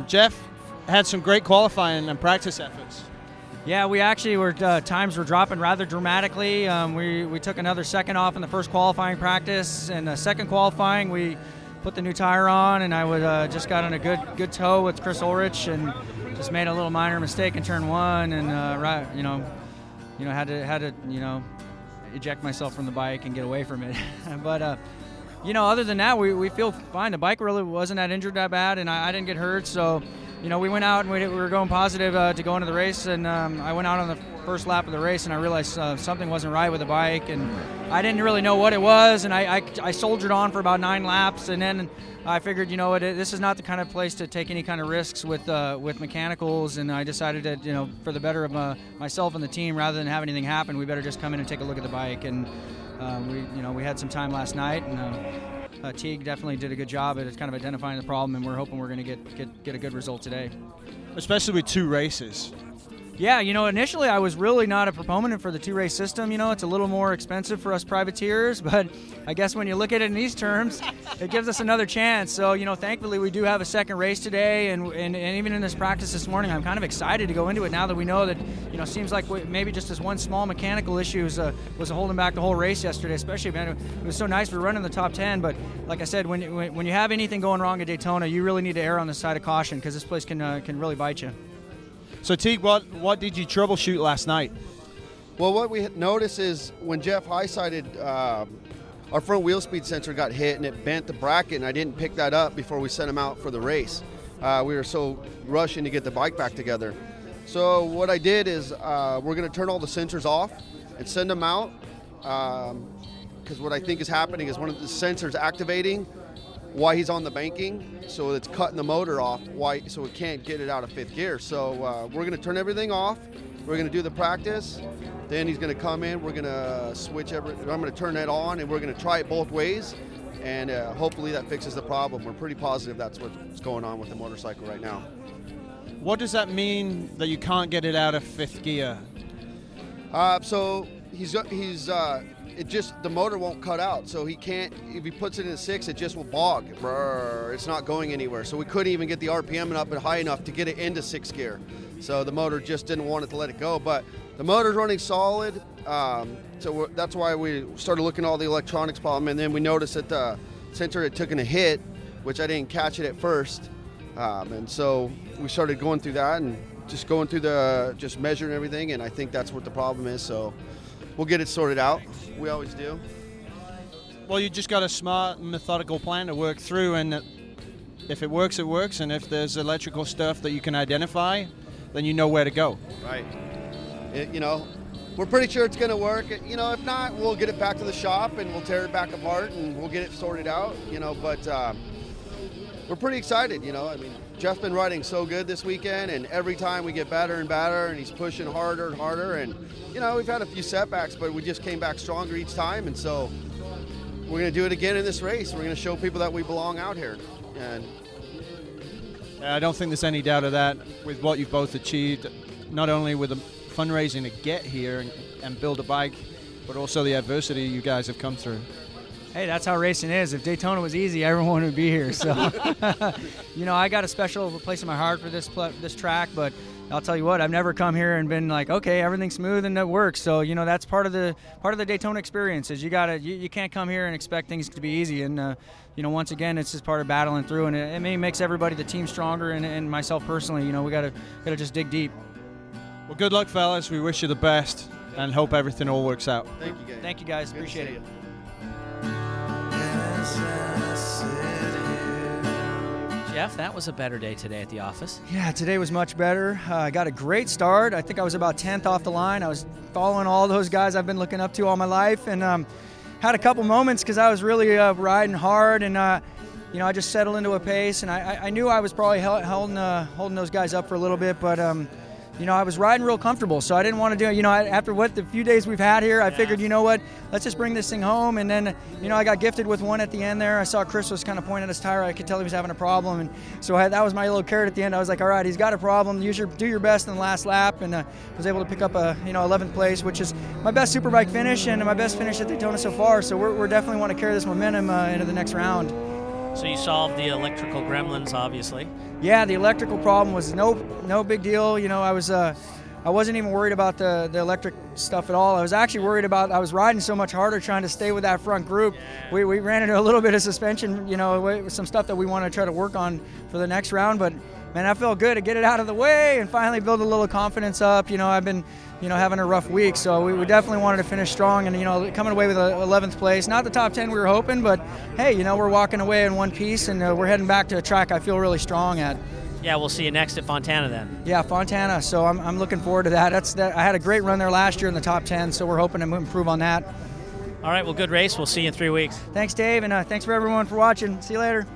Jeff had some great qualifying and practice efforts. Yeah, we actually were times were dropping rather dramatically. We took another second off in the first qualifying practice, and the second qualifying we put the new tire on, and I was just got on a good tow with Chris Ulrich, and just made a little minor mistake in turn one, and had to eject myself from the bike and get away from it. But other than that, we feel fine. The bike really wasn't that injured that bad, and I didn't get hurt. So, we went out and we were going positive to go into the race, and I went out on the first lap of the race, and I realized something wasn't right with the bike, and I didn't really know what it was, and I soldiered on for about 9 laps, and then I figured, this is not the kind of place to take any kind of risks with mechanicals, and I decided that, for the better of myself and the team, rather than have anything happen, we better just come in and take a look at the bike. And we had some time last night, and Teague definitely did a good job at kind of identifying the problem, and we're hoping we're going to get a good result today. Especially with 2 races. Yeah, initially I was really not a proponent for the 2-race system. It's a little more expensive for us privateers, but I guess when you look at it in these terms, it gives us another chance. So, thankfully we do have a second race today, and even in this practice this morning, I'm kind of excited to go into it now that we know that, seems like maybe just this one small mechanical issue was holding back the whole race yesterday, especially, man, it was so nice we're running the top 10, but like I said, when you have anything going wrong at Daytona, you really need to err on the side of caution, because this place can really bite you. So Teague, what did you troubleshoot last night? Well, what we noticed is when Jeff high-sided, our front wheel speed sensor got hit and it bent the bracket, and I didn't pick that up before we sent him out for the race. We were so rushing to get the bike back together. So what I did is we're going to turn all the sensors off and send them out, because what I think is happening is one of the sensors activating while he's on the banking, so it's cutting the motor off, so it can't get it out of 5th gear. So we're going to turn everything off. We're going to do the practice. Then he's going to come in. We're going to switch I'm going to turn that on, and we're going to try it both ways, and hopefully that fixes the problem. We're pretty positive that's what's going on with the motorcycle right now. What does that mean that you can't get it out of 5th gear? So the motor won't cut out, so he can't, if he puts it in 6, it just will bog. It's not going anywhere. So we couldn't even get the RPM up high enough to get it into 6th gear. So the motor just didn't want it to let it go. But the motor's running solid, so that's why we started looking at all the electronics problem, and then we noticed that the sensor had taken a hit, which I didn't catch it at first. And so we started going through that and just going through just measuring everything, and I think that's what the problem is. So we'll get it sorted out. We always do. Well, you just got a smart, methodical plan to work through, and if it works, it works, and if there's electrical stuff that you can identify, then you know where to go. Right. We're pretty sure it's going to work. If not, we'll get it back to the shop, and we'll tear it back apart, and we'll get it sorted out, but we're pretty excited, I mean, Jeff's been riding so good this weekend, and every time we get better and better, and he's pushing harder and harder, and we've had a few setbacks, but we just came back stronger each time, and so we're going to do it again in this race. We're going to show people that we belong out here. And I don't think there's any doubt of that with what you've both achieved, not only with the fundraising to get here and build a bike, but also the adversity you guys have come through. Hey, that's how racing is. If Daytona was easy, everyone would be here. So, I got a special place in my heart for this track, but I'll tell you what, I've never come here and been like, okay, everything's smooth and it works. So, that's part of the Daytona experience is you can't come here and expect things to be easy. And, once again, it's just part of battling through, and it makes everybody, the team, stronger, and myself personally, we got to just dig deep. Well, good luck, fellas. We wish you the best and hope everything all works out. Thank you, guys. Thank you, guys. Appreciate it. Jeff, that was a better day today at the office. Yeah, today was much better. I got a great start. I think I was about 10th off the line. I was following all those guys I've been looking up to all my life, and had a couple moments because I was really riding hard, and I just settled into a pace, and I knew I was probably holding those guys up for a little bit, but you know, I was riding real comfortable, so I didn't want to do it. You know, after what the few days we've had here, I figured, you know what, let's just bring this thing home. And then, you know, I got gifted with one at the end there. I saw Chris was kind of pointing at his tire. I could tell he was having a problem, and so that was my little carrot at the end. I was like, all right, he's got a problem. Do your best in the last lap, and was able to pick up a 11th place, which is my best Superbike finish and my best finish at Daytona so far. So we're definitely want to carry this momentum into the next round. So you solved the electrical gremlins, obviously. Yeah, the electrical problem was no big deal. You know, I wasn't even worried about the electric stuff at all. I was actually worried about, I was riding so much harder trying to stay with that front group. We ran into a little bit of suspension, you know, with some stuff that we want to try to work on for the next round. But man, I felt good to get it out of the way and finally build a little confidence up. You know, I've been, you know, having a rough week, so we definitely wanted to finish strong and, you know, coming away with a 11th place. Not the top 10 we were hoping, but hey, you know, we're walking away in one piece, and we're heading back to a track I feel really strong at. Yeah, we'll see you next at Fontana then. Yeah, Fontana, so I'm looking forward to that. I had a great run there last year in the top 10, so we're hoping to improve on that. All right, well, good race. We'll see you in 3 weeks. Thanks, Dave, and thanks for everyone for watching. See you later.